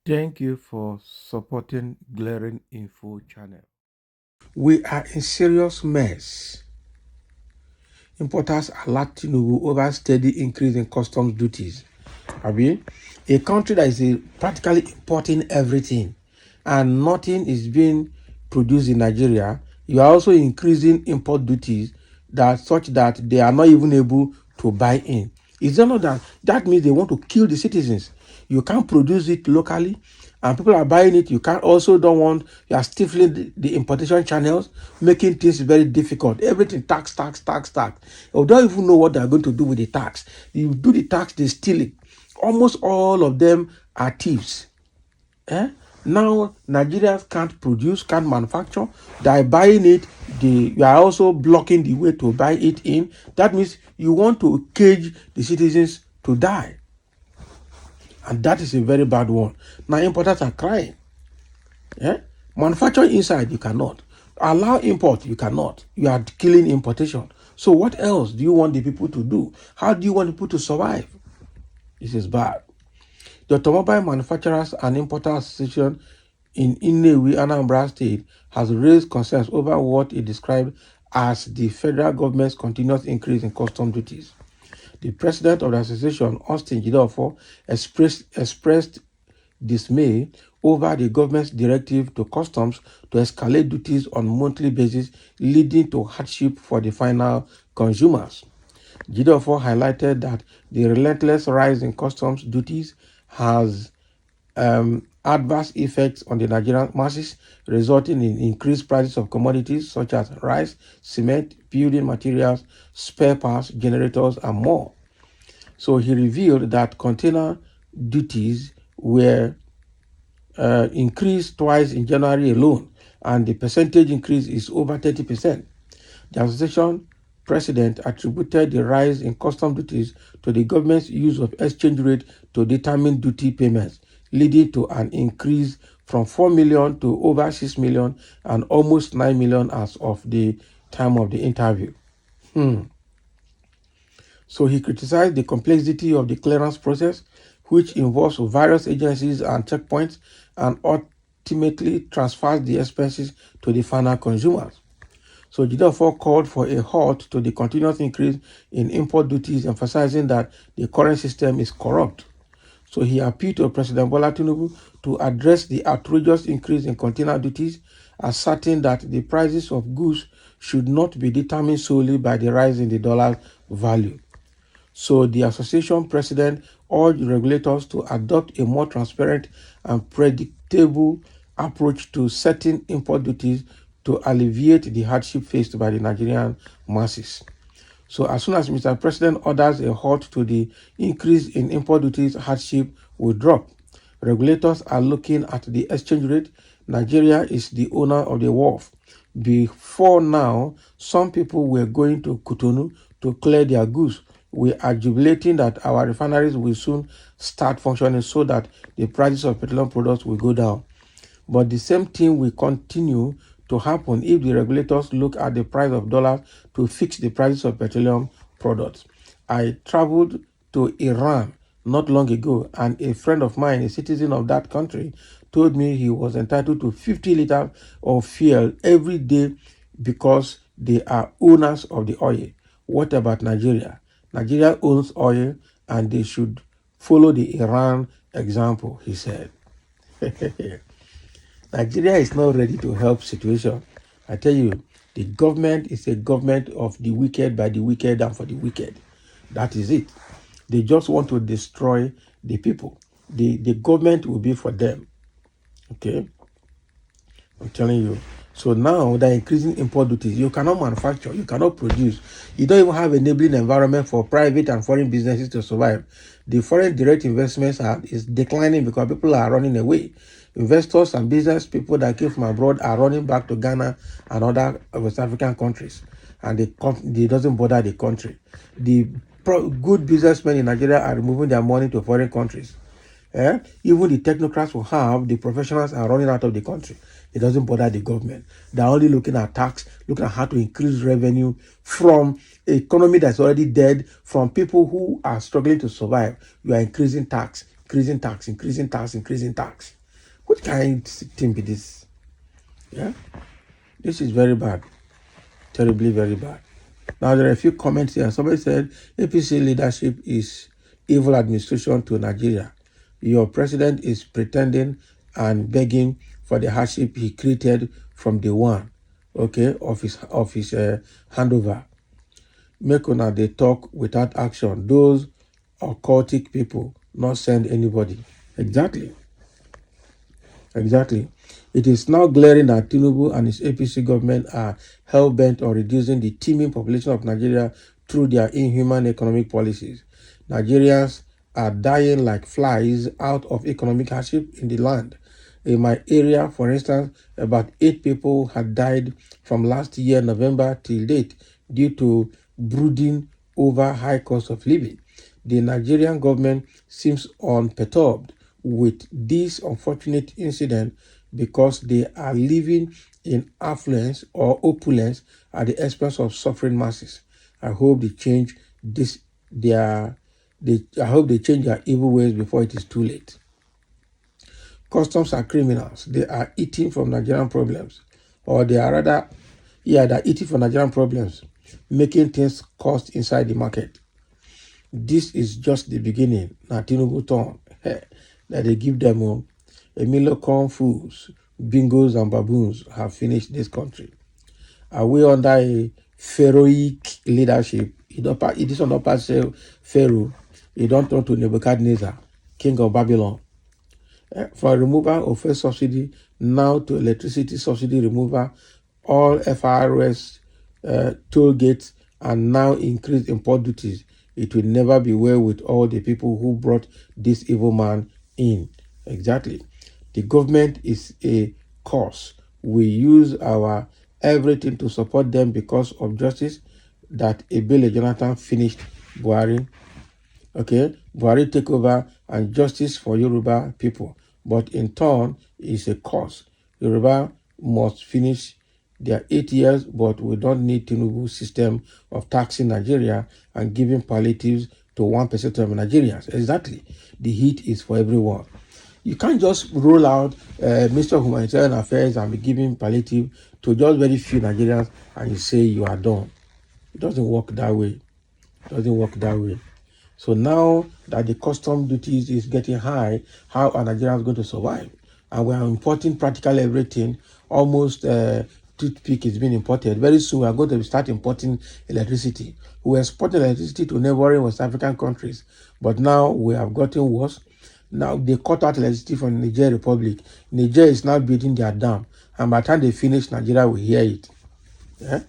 Thank you for supporting Glaring Info channel. We are in serious mess. Importers alert Tinubu over steady increase in customs duties. Abi, a country that is practically importing everything and nothing is being produced in Nigeria, you are also increasing import duties that such that they are not even able to buy in. Is that not that? That means they want to kill the citizens. You can't produce it locally, and people are buying it. You can't also don't want. You are stifling the importation channels, making things very difficult. Everything tax, tax, tax, tax. You don't even know what they are going to do with the tax. You do the tax, they steal it. Almost all of them are thieves. Eh? Now Nigerians can't produce, can't manufacture. They are buying it. You are also blocking the way to buy it in. That means you want to cage the citizens to die. And that is a very bad one. Now importers are crying. Eh? Manufacture inside, you cannot. Allow import, you cannot. You are killing importation. So what else do you want the people to do? How do you want people to survive? This is bad. The Automobile Manufacturers and Importers Association in Inewi, Anambra State, has raised concerns over what it described as the federal government's continuous increase in custom duties. The president of the association, Austin Jidofo, expressed dismay over the government's directive to customs to escalate duties on a monthly basis, leading to hardship for the final consumers. Jidofo highlighted that the relentless rise in customs duties has adverse effects on the Nigerian masses, resulting in increased prices of commodities such as rice, cement, building materials, spare parts, generators, and more. So he revealed that container duties were increased twice in January alone, and the percentage increase is over 30%. The association president attributed the rise in custom duties to the government's use of exchange rate to determine duty payments, leading to an increase from 4 million to over 6 million and almost 9 million as of the time of the interview. So he criticized the complexity of the clearance process, which involves various agencies and checkpoints and ultimately transfers the expenses to the final consumers. So Jidafor called for a halt to the continuous increase in import duties, emphasizing that the current system is corrupt. So he appealed to President Bola Tinubu to address the outrageous increase in container duties, asserting that the prices of goods should not be determined solely by the rise in the dollar value. So the association president urged regulators to adopt a more transparent and predictable approach to setting import duties to alleviate the hardship faced by the Nigerian masses. So as soon as Mr. President orders a halt to the increase in import duties, hardship will drop. Regulators are looking at the exchange rate. Nigeria is the owner of the wharf. Before now, some people were going to Cotonou to clear their goods. We are jubilating that our refineries will soon start functioning so that the prices of petroleum products will go down. But the same thing will continue to happen if the regulators look at the price of dollars to fix the prices of petroleum products. I traveled to Iran not long ago, and a friend of mine, a citizen of that country, told me he was entitled to 50 liters of fuel every day because they are owners of the oil. What about Nigeria? Nigeria owns oil and they should follow the Iran example, he said. Nigeria is not ready to help situation. I tell you, the government is a government of the wicked, by the wicked, and for the wicked. That is it. They just want to destroy the people. The government will be for them. Okay? I'm telling you. So now they're increasing import duties. You cannot manufacture, you cannot produce. You don't even have enabling environment for private and foreign businesses to survive. The foreign direct investments is declining because people are running away. Investors and business people that came from abroad are running back to Ghana and other West African countries, and they doesn't bother the country. The good businessmen in Nigeria are moving their money to foreign countries. Even the technocrats will have, the professionals are running out of the country. It doesn't bother the government. They're only looking at tax, looking at how to increase revenue from an economy that's already dead, from people who are struggling to survive. You are increasing tax. increasing tax, increasing tax, increasing tax. What kind of thing be this? Yeah, this is very bad, terribly very bad. Now there are a few comments here. Somebody said APC leadership is evil administration to Nigeria. Your president is pretending and begging for the hardship he created from day one, okay, of his handover. Make una they talk without action. Those occultic people not send anybody. Exactly. It is now glaring that Tinubu and his APC government are hell-bent on reducing the teeming population of Nigeria through their inhuman economic policies. Nigerians are dying like flies out of economic hardship in the land. In my area, for instance, about 8 people had died from last year, November till date, due to brooding over high cost of living. The Nigerian government seems unperturbed with this unfortunate incident because they are living in affluence or opulence at the expense of suffering masses. I hope they change I hope they change their evil ways before it is too late. Customs are criminals. They are eating from Nigerian problems, or they are rather, they're eating from Nigerian problems, making things cost inside the market. This is just the beginning. Now Tinubu turn that they give them Emilio Corn fools, bingos and baboons have finished this country. Are we under a pharaohic leadership? It is not past Pharaoh. He don't turn to Nebuchadnezzar, king of Babylon. From removal of first subsidy now to electricity subsidy removal, all FRS toll gates, and now increased import duties. It will never be well with all the people who brought this evil man in. Exactly. The government is a curse. We use our everything to support them because of justice that Ebele Jonathan finished Buhari. Okay, Buhari take over and justice for Yoruba people. But in turn, it's a curse. Yoruba must finish their 8 years, but we don't need Tinubu's system of taxing Nigeria and giving palliatives to 1% of Nigerians. Exactly. The heat is for everyone. You can't just roll out Minister of Humanitarian Affairs and be giving palliative to just very few Nigerians and you say you are done. It doesn't work that way. So now that the custom duties is getting high, how are Nigerians going to survive? And we are importing practically everything. Almost toothpick is being imported. Very soon we are going to start importing electricity. We export electricity to neighboring West African countries, but now we have gotten worse. Now they cut out electricity from the Niger Republic. Niger is now building their dam, and by the time they finish, Nigeria will hear it. Yeah?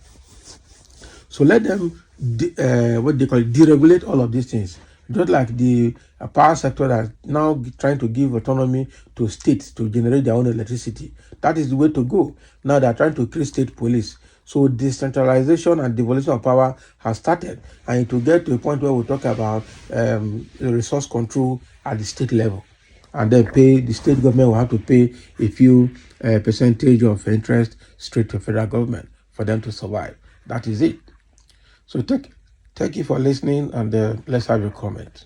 So let them deregulate all of these things. Just like the power sector that now trying to give autonomy to states to generate their own electricity. That is the way to go. Now they are trying to create state police. So decentralization and devolution of power has started, and it will get to a point where we talk about resource control at the state level, and then the state government will have to pay a few percentage of interest straight to federal government for them to survive. That is it. So thank you for listening, and let's have your comment.